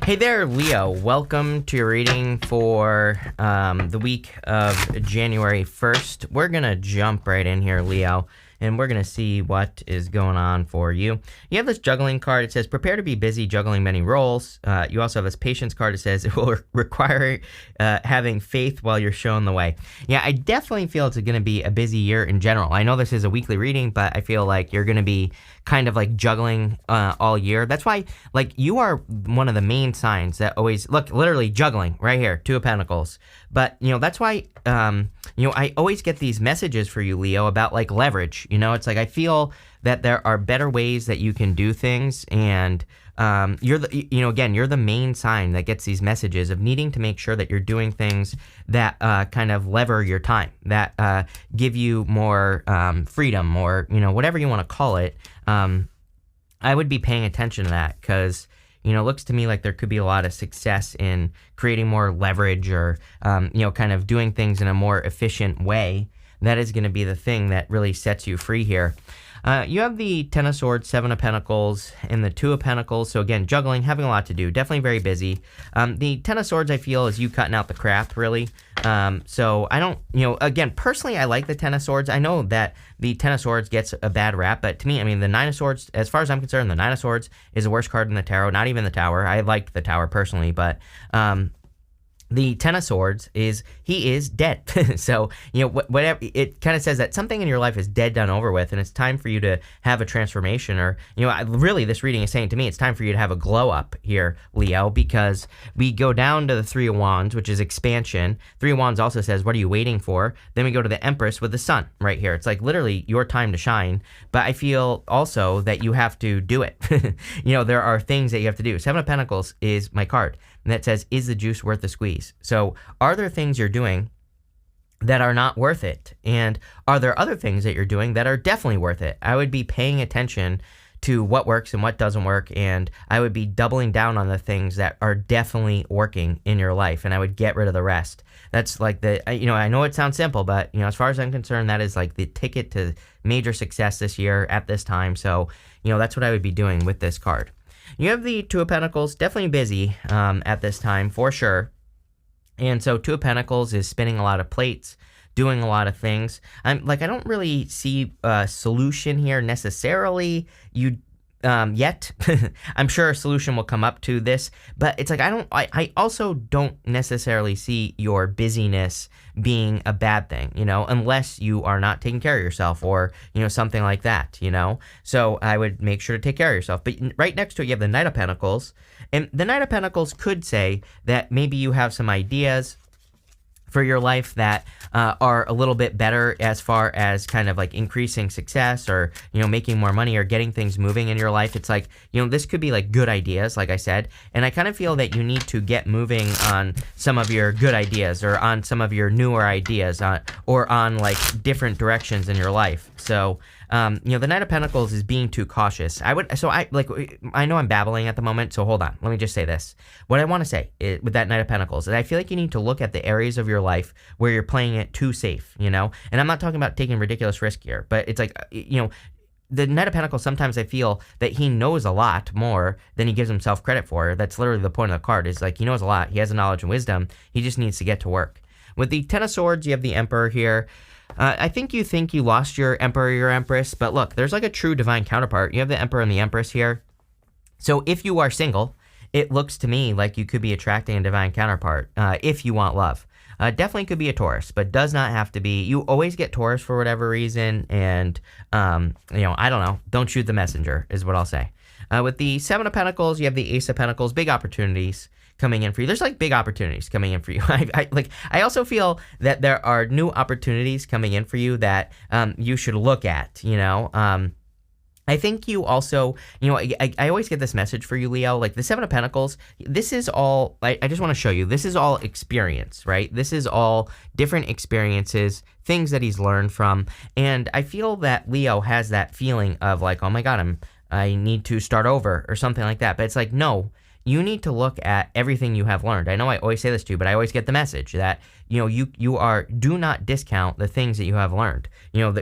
Hey there, Leo. Welcome to your reading for the week of January 1st. We're going to jump right in here, Leo, and we're going to see what is going on for you. You have this juggling card. It says, prepare to be busy juggling many roles. You also have this patience card. It says, it will require having faith while you're shown the way. Yeah, I definitely feel it's going to be a busy year in general. I know this is a weekly reading, but I feel like you're going to be kind of like juggling all year. That's why, like, you are one of the main signs that always, look, literally juggling right here, Two of Pentacles. But, that's why, I always get these messages for you, Leo, about like leverage. It's like I feel that there are better ways that you can do things, and you're the main sign that gets these messages of needing to make sure that you're doing things that kind of lever your time, that give you more freedom, or whatever you want to call it. I would be paying attention to that because it looks to me like there could be a lot of success in creating more leverage, or kind of doing things in a more efficient way. That is going to be the thing that really sets you free here. You have the Ten of Swords, Seven of Pentacles, and the Two of Pentacles. So again, juggling, having a lot to do, definitely very busy. The Ten of Swords, I feel, is you cutting out the crap, really. So I don't, again, personally, I like the Ten of Swords. I know that the Ten of Swords gets a bad rap, but to me, I mean, the Nine of Swords, as far as I'm concerned, the Nine of Swords is the worst card in the tarot, not even the Tower. I like the Tower personally, but the Ten of Swords he is dead. So, whatever, it kind of says that something in your life is dead, done, over with, and it's time for you to have a transformation, or, really this reading is saying to me, it's time for you to have a glow up here, Leo, because we go down to the Three of Wands, which is expansion. Three of Wands also says, what are you waiting for? Then we go to the Empress with the Sun right here. It's like literally your time to shine, but I feel also that you have to do it. There are things that you have to do. Seven of Pentacles is my card, and that says, is the juice worth the squeeze? So are there things you're doing that are not worth it? And are there other things that you're doing that are definitely worth it? I would be paying attention to what works and what doesn't work, and I would be doubling down on the things that are definitely working in your life, and I would get rid of the rest. That's like I know it sounds simple, but as far as I'm concerned, that is like the ticket to major success this year at this time. So that's what I would be doing with this card. You have the Two of Pentacles, definitely busy at this time for sure. And so Two of Pentacles is spinning a lot of plates, doing a lot of things. I don't really see a solution here necessarily. Yet. I'm sure a solution will come up to this, but it's like I also don't necessarily see your busyness being a bad thing, unless you are not taking care of yourself, or something like that, so I would make sure to take care of yourself. But right next to it, you have the Knight of Pentacles, and the Knight of Pentacles could say that maybe you have some ideas for your life that are a little bit better as far as kind of like increasing success, or making more money, or getting things moving in your life. It's like this could be like good ideas, like I said, and I kind of feel that you need to get moving on some of your good ideas, or on some of your newer ideas, or on like different directions in your life. So the Knight of Pentacles is being too cautious. I know I'm babbling at the moment, so hold on. Let me just say this. What I want to say with that Knight of Pentacles is I feel like you need to look at the areas of your life where you're playing it too safe, and I'm not talking about taking ridiculous risk here, but it's like, the Knight of Pentacles, sometimes I feel that he knows a lot more than he gives himself credit for. That's literally the point of the card, is like he knows a lot. He has the knowledge and wisdom. He just needs to get to work. With the Ten of Swords, you have the Emperor here. I think you lost your Emperor, your Empress, but look, there's like a true divine counterpart. You have the Emperor and the Empress here. So if you are single, it looks to me like you could be attracting a divine counterpart if you want love. Definitely could be a Taurus, but does not have to be. You always get Taurus for whatever reason, and, I don't know. Don't shoot the messenger is what I'll say. With the Seven of Pentacles, you have the Ace of Pentacles, big opportunities coming in for you. There's like big opportunities coming in for you. I also feel that there are new opportunities coming in for you that you should look at, I think you also, I always get this message for you, Leo, like the Seven of Pentacles, this is all, I just want to show you, this is all experience, right? This is all different experiences, things that he's learned from. And I feel that Leo has that feeling of like, oh my God, I need to start over or something like that. But it's like, no, you need to look at everything you have learned. I know I always say this to you, but I always get the message that, do not discount the things that you have learned,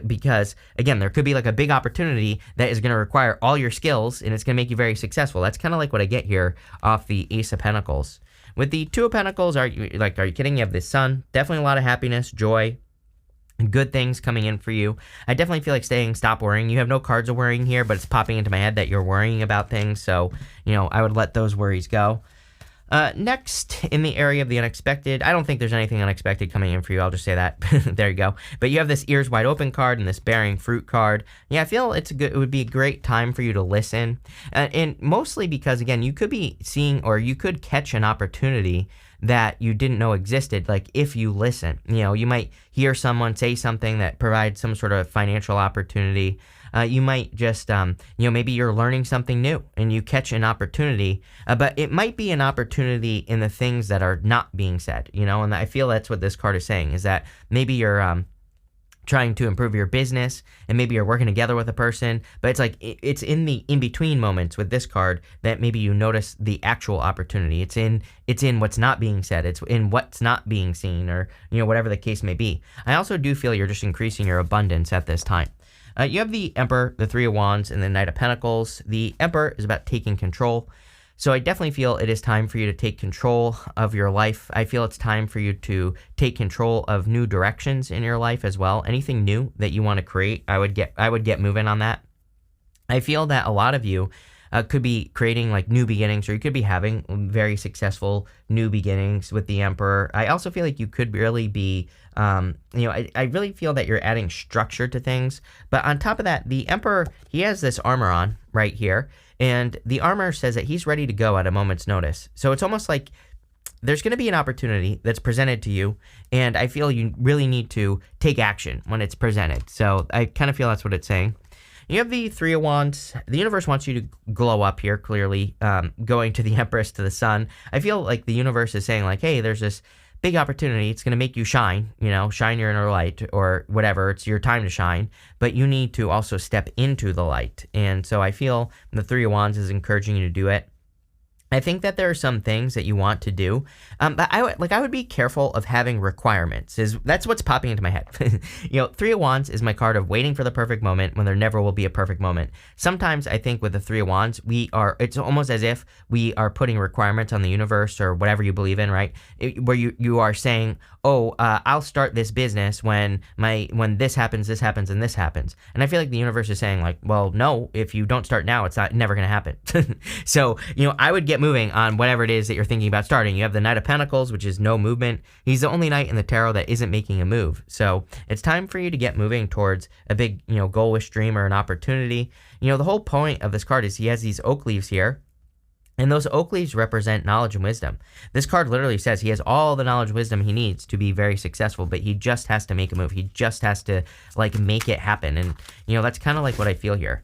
because again, there could be like a big opportunity that is going to require all your skills and it's going to make you very successful. That's kind of like what I get here off the Ace of Pentacles. With the Two of Pentacles, are you kidding? You have the Sun, definitely a lot of happiness, joy, good things coming in for you. I definitely feel like stop worrying. You have no cards of worrying here, but it's popping into my head that you're worrying about things. So, I would let those worries go. Next, in the area of the unexpected, I don't think there's anything unexpected coming in for you. I'll just say that. There you go. But you have this ears wide open card and this bearing fruit card. Yeah, I feel it would be a great time for you to listen. And mostly because, again, you could be seeing, or you could catch an opportunity that you didn't know existed, like if you listen. You might hear someone say something that provides some sort of financial opportunity. You might just, maybe you're learning something new and you catch an opportunity, but it might be an opportunity in the things that are not being said, and I feel that's what this card is saying, is that maybe you're trying to improve your business and maybe you're working together with a person, but it's like it's in the in-between moments with this card that maybe you notice the actual opportunity. It's in what's not being said. It's in what's not being seen, or whatever the case may be. I also do feel you're just increasing your abundance at this time. You have the Emperor, the Three of Wands, and the Knight of Pentacles. The Emperor is about taking control. So I definitely feel it is time for you to take control of your life. I feel it's time for you to take control of new directions in your life as well. Anything new that you want to create, I would get moving on that. I feel that a lot of you could be creating like new beginnings, or you could be having very successful new beginnings with the Emperor. I also feel like you could really be, I really feel that you're adding structure to things. But on top of that, the Emperor, he has this armor on right here, and the armor says that he's ready to go at a moment's notice. So it's almost like there's going to be an opportunity that's presented to you, and I feel you really need to take action when it's presented. So I kind of feel that's what it's saying. You have the Three of Wands. The universe wants you to glow up here, clearly, going to the Empress, to the Sun. I feel like the universe is saying, like, hey, there's this big opportunity. It's going to make you shine, shine your inner light, or whatever. It's your time to shine, but you need to also step into the light. And so I feel the Three of Wands is encouraging you to do it. I think that there are some things that you want to do, but I would be careful of having requirements. That's what's popping into my head. Three of Wands is my card of waiting for the perfect moment when there never will be a perfect moment. Sometimes I think with the Three of Wands, it's almost as if we are putting requirements on the universe, or whatever you believe in, right? Where you are saying, I'll start this business when this happens, and this happens. And I feel like the universe is saying, like, well, no, if you don't start now, it's never going to happen. So, I would get moving on whatever it is that you're thinking about starting. You have the Knight of Pentacles, which is no movement. He's the only knight in the tarot that isn't making a move. So it's time for you to get moving towards a big, goal, wish, dream, or an opportunity. The whole point of this card is he has these oak leaves here, and those oak leaves represent knowledge and wisdom. This card literally says he has all the knowledge and wisdom he needs to be very successful, but he just has to make a move. He just has to, make it happen. And, that's kind of like what I feel here.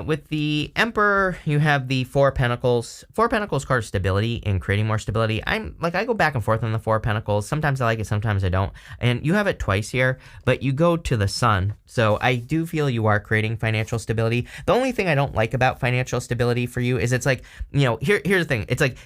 With the Emperor, you have the Four of Pentacles. Four of Pentacles card stability and creating more stability. I go back and forth on the Four of Pentacles. Sometimes I like it, sometimes I don't. And you have it twice here, but you go to the Sun. So I do feel you are creating financial stability. The only thing I don't like about financial stability for you is it's like, here's the thing. It's like,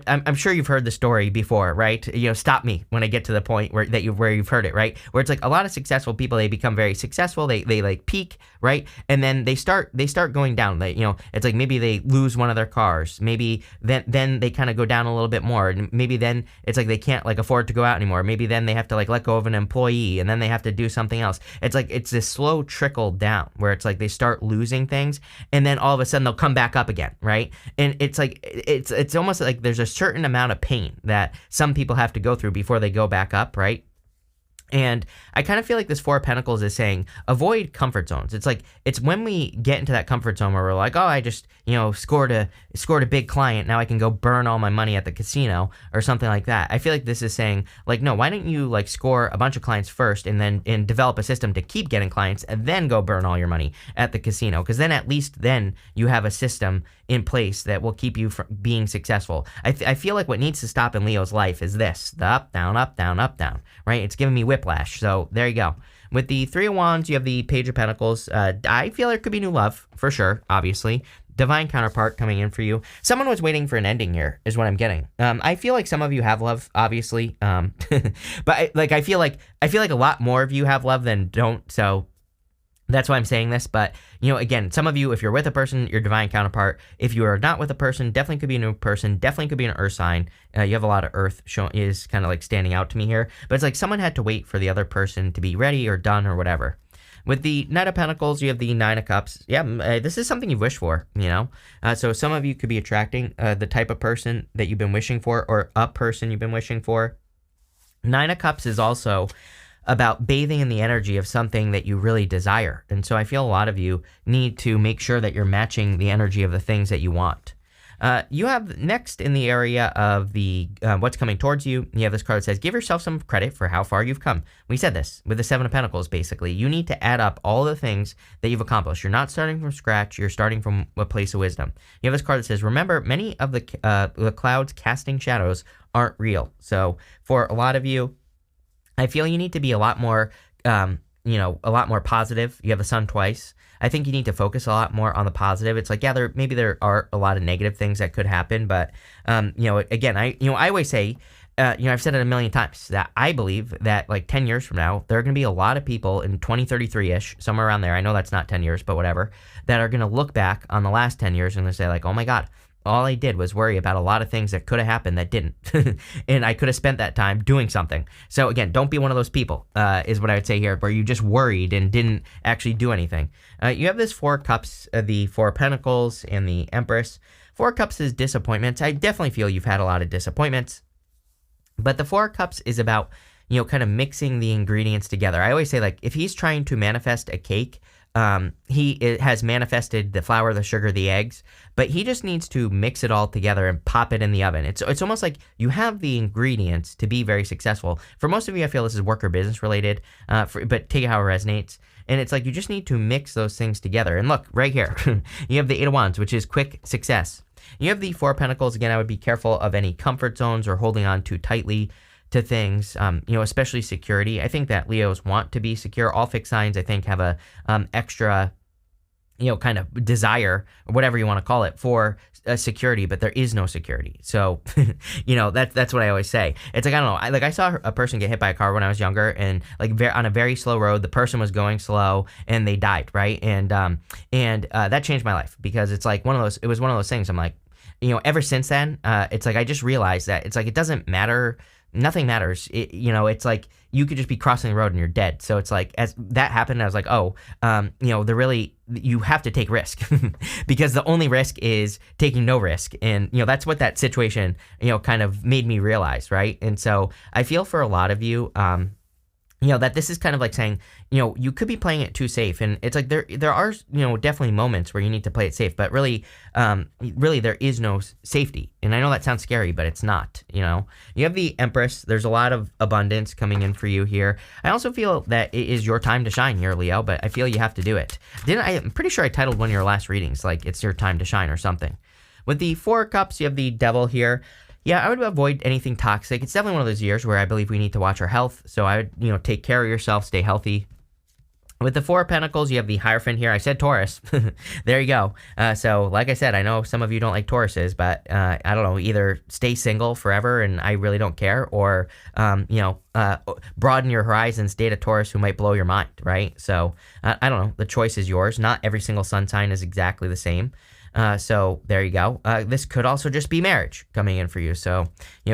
I'm sure you've heard the story before, right? Stop me when I get to the point where you've heard it, right? Where it's like a lot of successful people, they become very successful. They like peak, right? And then they start going down. It's like maybe they lose one of their cars. Maybe then they kind of go down a little bit more. And maybe then it's like they can't afford to go out anymore. Maybe then they have to let go of an employee, and then they have to do something else. It's like it's this slow trickle down where it's like they start losing things, and then all of a sudden they'll come back up again, right? And it's like it's almost like there's a certain amount of pain that some people have to go through before they go back up, right? And I kind of feel like this Four of Pentacles is saying, avoid comfort zones. It's like, it's when we get into that comfort zone where we're like, I just, scored a big client. Now I can go burn all my money at the casino or something like that. I feel like this is saying, no, why don't you score a bunch of clients first and develop a system to keep getting clients, and then go burn all your money at the casino? Because then at least then you have a system in place that will keep you from being successful. I feel like what needs to stop in Leo's life is this, the up, down, right? It's giving me whiplash. So there you go. With the Three of Wands, you have the Page of Pentacles. I feel there could be new love, for sure, obviously. divine counterpart coming in for you. Someone was waiting for an ending here, is what I'm getting. I feel like some of you have love, obviously, but I feel like a lot more of you have love than don't. So that's why I'm saying this. But again, some of you, if you're with a person, your divine counterpart. If you are not with a person, definitely could be a new person. Definitely could be an earth sign. You have a lot of earth is kind of like standing out to me here. But it's like someone had to wait for the other person to be ready or done or whatever. With the Knight of Pentacles, you have the Nine of Cups. Yeah, this is something you've wished for, So some of you could be attracting the type of person that you've been wishing for, or a person you've been wishing for. Nine of Cups is also about bathing in the energy of something that you really desire. And so I feel a lot of you need to make sure that you're matching the energy of the things that you want. You have next in the area of the what's coming towards you. You have this card that says, give yourself some credit for how far you've come. We said this with the Seven of Pentacles, basically. You need to add up all the things that you've accomplished. You're not starting from scratch. You're starting from a place of wisdom. You have this card that says, remember, many of the clouds casting shadows aren't real. So for a lot of you, I feel you need to be a lot more, a lot more positive. You have the sun twice. I think you need to focus a lot more on the positive. It's like, yeah, maybe there are a lot of negative things that could happen, but again, I always say, I've said it a million times that I believe that like 10 years from now, there are going to be a lot of people in 2033-ish, somewhere around there. I know that's not 10 years, but whatever, that are going to look back on the last 10 years and they say like, oh my God, all I did was worry about a lot of things that could have happened that didn't. And I could have spent that time doing something. So again, don't be one of those people, is what I would say here, where you just worried and didn't actually do anything. You have this Four of Cups, the Four of Pentacles, and the Empress. Four of Cups is disappointments. I definitely feel you've had a lot of disappointments. But the Four of Cups is about, kind of mixing the ingredients together. I always say, like, if he's trying to manifest a cake, he has manifested the flour, the sugar, the eggs, but he just needs to mix it all together and pop it in the oven. It's almost like you have the ingredients to be very successful. For most of you, I feel this is work or business related, but take it how it resonates. And it's like you just need to mix those things together. And look, right here, you have the Eight of Wands, which is quick success. You have the Four of Pentacles. Again, I would be careful of any comfort zones or holding on too tightly to things, especially security. I think that Leos want to be secure. All fixed signs, I think, have a extra, kind of desire, or whatever you want to call it, for security, but there is no security. So, that's what I always say. It's like, I don't know, I saw a person get hit by a car when I was younger, and like on a very slow road, the person was going slow and they died, right? And that changed my life, because it's like it was one of those things. I'm like, ever since then, it's like I just realized that it's like it doesn't matter. Nothing matters. It's like you could just be crossing the road and you're dead. So it's like, as that happened, I was like, you have to take risk because the only risk is taking no risk. And, that's what that situation, kind of made me realize. Right. And so I feel for a lot of you, that this is kind of like saying, you could be playing it too safe. And it's like there are, definitely moments where you need to play it safe, but really there is no safety. And I know that sounds scary, but it's not, You have the Empress. There's a lot of abundance coming in for you here. I also feel that it is your time to shine here, Leo, but I feel you have to do it. I'm pretty sure I titled one of your last readings, like it's your time to shine or something. With the Four of Cups, you have the Devil here. Yeah, I would avoid anything toxic. It's definitely one of those years where I believe we need to watch our health. So I would, take care of yourself, stay healthy. With the Four of Pentacles, you have the Hierophant here. I said Taurus. There you go. So like I said, I know some of you don't like Tauruses, but I don't know, either stay single forever and I really don't care, or, broaden your horizons, date a Taurus who might blow your mind, right? So I don't know. The choice is yours. Not every single sun sign is exactly the same. So there you go. This could also just be marriage coming in for you. So,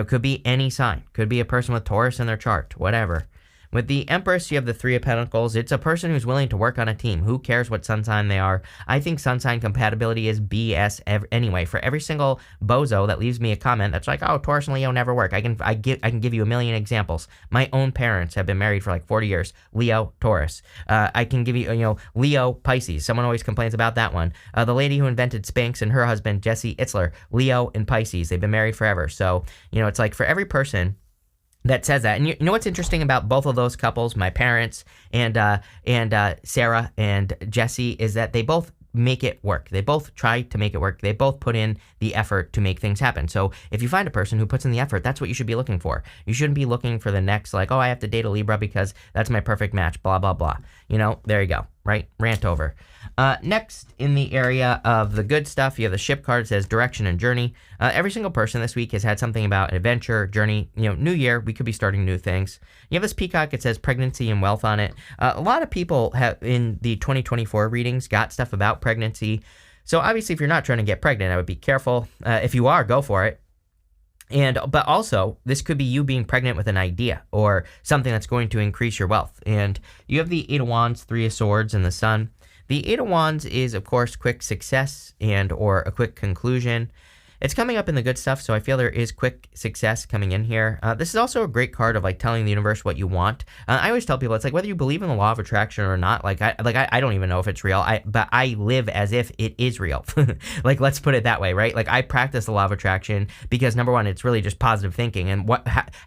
could be any sign. Could be a person with Taurus in their chart, whatever. With the Empress, you have the Three of Pentacles. It's a person who's willing to work on a team. Who cares what sun sign they are? I think sun sign compatibility is BS anyway. For every single bozo that leaves me a comment that's like, oh, Taurus and Leo never work, I can give you a million examples. My own parents have been married for like 40 years. Leo, Taurus. I can give you, Leo, Pisces. Someone always complains about that one. The lady who invented Spanx and her husband, Jesse Itzler, Leo and Pisces. They've been married forever. So, it's like for every person that says that. And you know what's interesting about both of those couples, my parents and Sarah and Jesse, is that they both make it work. They both try to make it work. They both put in the effort to make things happen. So if you find a person who puts in the effort, that's what you should be looking for. You shouldn't be looking for the next, like, oh, I have to date a Libra because that's my perfect match, blah, blah, blah. There you go. right? Rant over. Next, in the area of the good stuff, you have the ship card. It says direction and journey. Every single person this week has had something about adventure, journey, new year. We could be starting new things. You have this peacock. It says pregnancy and wealth on it. A lot of people have in the 2024 readings got stuff about pregnancy. So obviously, if you're not trying to get pregnant, I would be careful. If you are, go for it. But also, this could be you being pregnant with an idea or something that's going to increase your wealth. And you have the Eight of Wands, Three of Swords, and the Sun. The Eight of Wands is, of course, quick success and or a quick conclusion. It's coming up in the good stuff, so I feel there is quick success coming in here. This is also a great card of like telling the universe what you want. I always tell people it's like whether you believe in the law of attraction or not. I don't even know if it's real. But I live as if it is real. Like let's put it that way, right? Like I practice the law of attraction because number one, it's really just positive thinking, and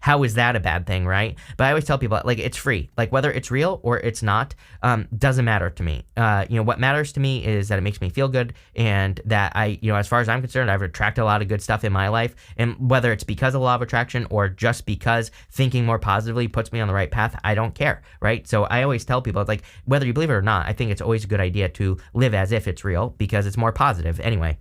how is that a bad thing, right? But I always tell people like it's free. Like whether it's real or it's not, doesn't matter to me. What matters to me is that it makes me feel good, and that as far as I'm concerned, I've attracted a lot of good stuff in my life, and whether it's because of the law of attraction or just because thinking more positively puts me on the right path, I don't care, right? So I always tell people, it's like whether you believe it or not, I think it's always a good idea to live as if it's real because it's more positive anyway.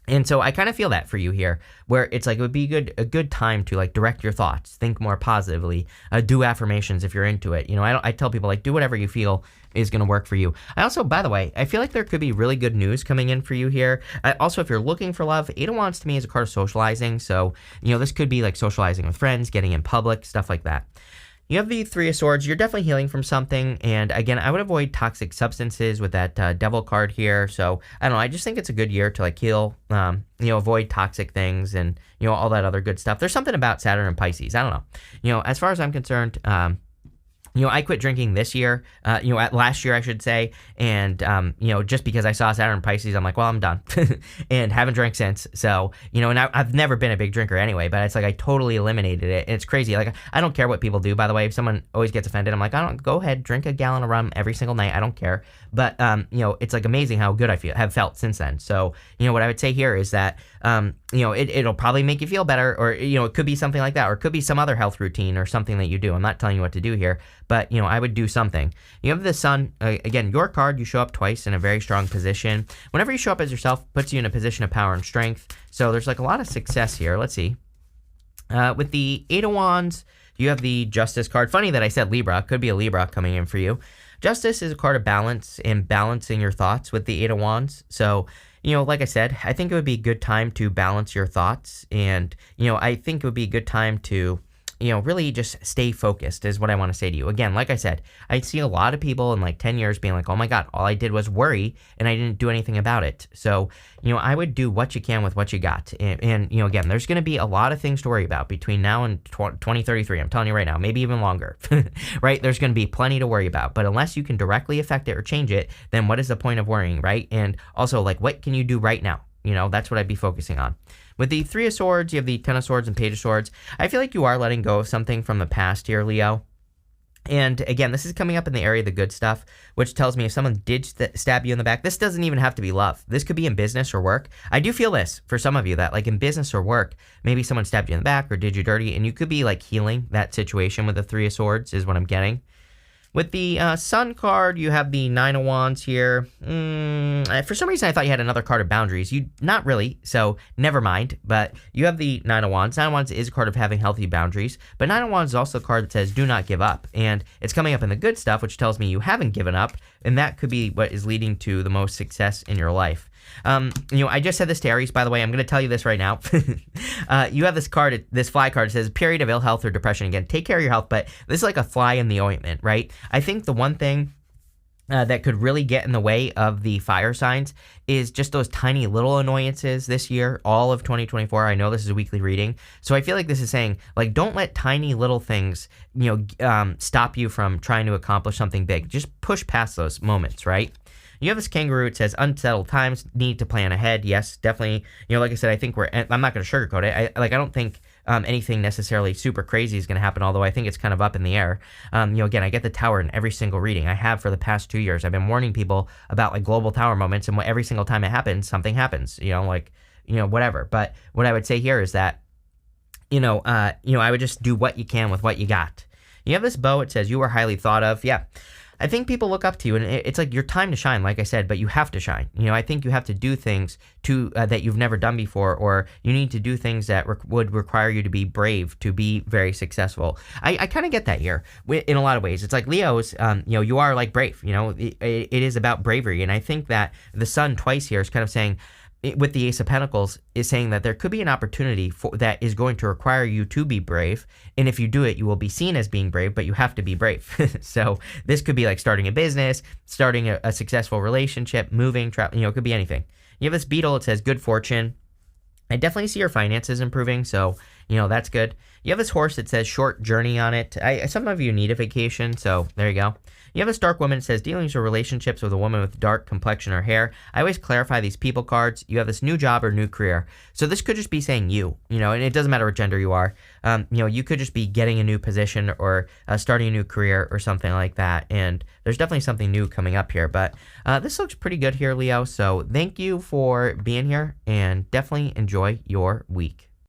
And so I kind of feel that for you here, where it's like it would be a good time to like direct your thoughts, think more positively, do affirmations if you're into it. I tell people like do whatever you feel is going to work for you. I also, by the way, I feel like there could be really good news coming in for you here. Also, if you're looking for love, Eight of Wands to me is a card of socializing. So, this could be like socializing with friends, getting in public, stuff like that. You have the Three of Swords. You're definitely healing from something. And again, I would avoid toxic substances with that Devil card here. So I don't know. I just think it's a good year to like heal, avoid toxic things and, all that other good stuff. There's something about Saturn and Pisces. I don't know. As far as I'm concerned, I quit drinking this year, last year, I should say. And, just because I saw Saturn and Pisces, I'm like, well, I'm done and haven't drank since. So, and I've never been a big drinker anyway, but it's like I totally eliminated it. And it's crazy. Like, I don't care what people do, by the way. If someone always gets offended, I'm like, go ahead, drink a gallon of rum every single night. I don't care. But, it's like amazing how good I have felt since then. So, what I would say here is that, it'll probably make you feel better, or, it could be something like that, or it could be some other health routine or something that you do. I'm not telling you what to do here, but, I would do something. You have the Sun, again, your card, you show up twice in a very strong position. Whenever you show up as yourself, puts you in a position of power and strength. So there's like a lot of success here. Let's see. With the Eight of Wands, you have the Justice card. Funny that I said Libra. Could be a Libra coming in for you. Justice is a card of balance and balancing your thoughts with the Eight of Wands. So, like I said, I think it would be a good time to balance your thoughts. And, I think it would be a good time to, really just stay focused is what I want to say to you. Again, like I said, I see a lot of people in like 10 years being like, oh my God, all I did was worry and I didn't do anything about it. So, I would do what you can with what you got. And again, there's going to be a lot of things to worry about between now and 2033. I'm telling you right now, maybe even longer, right? There's going to be plenty to worry about. But unless you can directly affect it or change it, then what is the point of worrying, right? And also, like, what can you do right now? That's what I'd be focusing on. With the Three of Swords, you have the Ten of Swords and Page of Swords. I feel like you are letting go of something from the past here, Leo. And again, this is coming up in the area of the good stuff, which tells me if someone did stab you in the back, this doesn't even have to be love. This could be in business or work. I do feel this for some of you that like in business or work, maybe someone stabbed you in the back or did you dirty, and you could be like healing that situation with the Three of Swords is what I'm getting. With the Sun card, you have the Nine of Wands here. For some reason, I thought you had another card of boundaries. Not really, so never mind. But you have the Nine of Wands. Nine of Wands is a card of having healthy boundaries. But Nine of Wands is also a card that says do not give up. And it's coming up in the good stuff, which tells me you haven't given up. And that could be what is leading to the most success in your life. I just said this to Aries, by the way. I'm going to tell you this right now. You have this card, this fly card. It says period of ill health or depression. Again, take care of your health, but this is like a fly in the ointment, right? I think the one thing that could really get in the way of the fire signs is just those tiny little annoyances this year, all of 2024. I know this is a weekly reading. So I feel like this is saying, like, don't let tiny little things, stop you from trying to accomplish something big. Just push past those moments, right? You have this kangaroo. It says unsettled times, need to plan ahead. Yes, definitely. Like I said, I think I'm not going to sugarcoat it. I don't think anything necessarily super crazy is going to happen, although I think it's kind of up in the air. Again, I get the tower in every single reading. I have for the past 2 years. I've been warning people about like global tower moments, and every single time it happens, something happens, whatever. But what I would say here is that, I would just do what you can with what you got. You have this bow. It says you are highly thought of. Yeah. I think people look up to you, and it's like your time to shine, like I said, but you have to shine. I think you have to do things that you've never done before, or you need to do things that would require you to be brave to be very successful. I kind of get that here in a lot of ways. It's like Leo's, you are like brave. It is about bravery, and I think that the sun twice here is kind of saying, with the Ace of Pentacles, is saying that there could be an opportunity that is going to require you to be brave. And if you do it, you will be seen as being brave, but you have to be brave. So this could be like starting a business, starting a successful relationship, moving, traveling, it could be anything. You have this beetle, it says good fortune. I definitely see your finances improving, so, that's good. You have this horse that says short journey on it. Some of you need a vacation, so there you go. You have this dark woman that says dealings or relationships with a woman with dark complexion or hair. I always clarify these people cards. You have this new job or new career. So this could just be saying you, and it doesn't matter what gender you are. You could just be getting a new position or starting a new career or something like that. And there's definitely something new coming up here. But this looks pretty good here, Leo. So thank you for being here, and definitely enjoy your week.